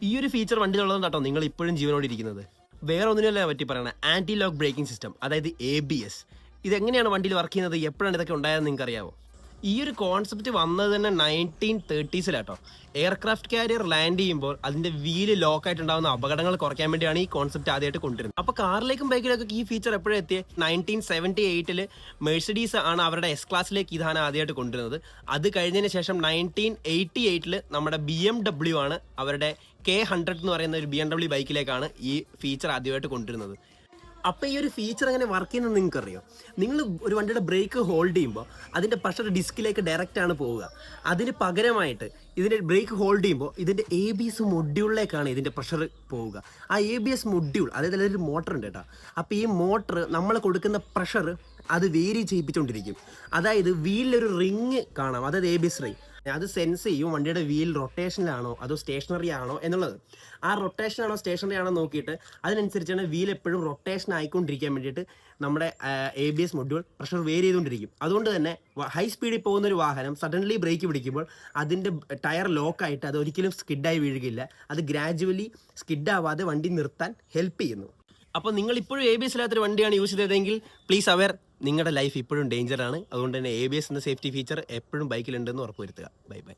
ഈ ഒരു ഫീച്ചർ വണ്ടിയിലുള്ളത് കേട്ടോ നിങ്ങൾ ഇപ്പോഴും ജീവനോട് ഇരിക്കുന്നത്. വേറെ ഒന്നിനല്ല പറ്റി പറയണ ആന്റി ലോക്ക് ബ്രേക്കിംഗ് സിസ്റ്റം, അതായത് ABS. ഇതെങ്ങനെയാണ് വണ്ടിയിൽ വർക്ക് ചെയ്യുന്നത്, എപ്പോഴാണ് ഇതൊക്കെ ഉണ്ടായതെന്ന് നിങ്ങൾക്ക് അറിയാമോ? ഈ ഒരു കോൺസെപ്റ്റ് വന്നത് തന്നെ 1930s എയർക്രാഫ്റ്റ് കാരിയർ ലാൻഡ് ചെയ്യുമ്പോൾ അതിന്റെ വീല് ലോക്കായിട്ടുണ്ടാകുന്ന അപകടങ്ങൾ കുറയ്ക്കാൻ വേണ്ടിയാണ് ഈ കോൺസെപ്റ്റ് ആദ്യമായിട്ട് കൊണ്ടുവരുന്നത്. അപ്പോൾ കാറിലേക്കും ബൈക്കിലേക്കൊക്കെ ഈ ഫീച്ചർ എപ്പോഴും എത്തിയ 1978 മെഴ്സിഡീസ് ആണ് അവരുടെ S-ക്ലാസ്സിലേക്ക് ഇതാണ് ആദ്യമായിട്ട് കൊണ്ടുവരുന്നത്. അത് കഴിഞ്ഞതിന് ശേഷം 1988 നമ്മുടെ BMW ആണ് അവരുടെ K100 എന്ന് പറയുന്ന ഒരു BMW ബൈക്കിലേക്കാണ് ഈ ഫീച്ചർ ആദ്യമായിട്ട് കൊണ്ടുവരുന്നത്. അപ്പോൾ ഈ ഒരു ഫീച്ചർ എങ്ങനെ വർക്ക് ചെയ്യുന്നത് നിങ്ങൾക്ക് അറിയോ? നിങ്ങൾ ഒരു വണ്ടിയുടെ ബ്രേക്ക് ഹോൾഡ് ചെയ്യുമ്പോൾ അതിൻ്റെ പ്രഷർ ഡിസ്കിലേക്ക് ഡയറക്റ്റ് ആണ് പോവുക. അതിന് പകരമായിട്ട് ഇതിൻ്റെ ബ്രേക്ക് ഹോൾഡ് ചെയ്യുമ്പോൾ ഇതിൻ്റെ ABS മൊഡ്യൂളിലേക്കാണ് ഇതിൻ്റെ പ്രഷർ പോവുക. ആ ABS മൊഡ്യൂൾ, അതായത് അതിലൊരു മോട്ടർ ഉണ്ട് കേട്ടോ. അപ്പോൾ ഈ മോട്ടർ നമ്മൾ കൊടുക്കുന്ന പ്രഷർ അത് വേരി ചെയ്യിപ്പിച്ചുകൊണ്ടിരിക്കും. അതായത് വീലിലൊരു റിങ് കാണാം, അതായത് ABS റിങ്. അത് സെൻസ് ചെയ്യും വണ്ടിയുടെ വീൽ റൊട്ടേഷനിലാണോ അതോ സ്റ്റേഷനറി ആണോ എന്നുള്ളത്. ആ റൊട്ടേഷൻ ആണോ സ്റ്റേഷനറി ആണോ നോക്കിയിട്ട് അതിനനുസരിച്ചാണ് വീൽ എപ്പോഴും റൊട്ടേഷൻ ആയിക്കൊണ്ടിരിക്കാൻ വേണ്ടിയിട്ട് നമ്മുടെ ABS മൊഡ്യൂൾ പ്രഷർ വേരി ചെയ്തുകൊണ്ടിരിക്കും. അതുകൊണ്ട് തന്നെ ഹൈ സ്പീഡിൽ പോകുന്ന ഒരു വാഹനം സഡൻലി ബ്രേക്ക് പിടിക്കുമ്പോൾ അതിൻ്റെ ടയർ ലോക്കായിട്ട് അത് ഒരിക്കലും സ്കിഡായി വീഴുകയില്ല. അത് ഗ്രാജുവലി സ്കിഡാവാതെ വണ്ടി നിർത്താൻ ഹെൽപ്പ് ചെയ്യുന്നു. അപ്പോൾ നിങ്ങൾ ഇപ്പോഴും ABS ഇല്ലാത്തൊരു വണ്ടിയാണ് യൂസ് ചെയ്തതെങ്കിൽ പ്ലീസ് അവെയർ, നിങ്ങളുടെ ലൈഫ് ഇപ്പോഴും ഡേഞ്ചറാണ്. അതുകൊണ്ട് തന്നെ ABS എന്ന സേഫ്റ്റി ഫീച്ചർ എപ്പോഴും ബൈക്കിലുണ്ടെന്ന് ഉറപ്പുവരുത്തുക. Bye bye.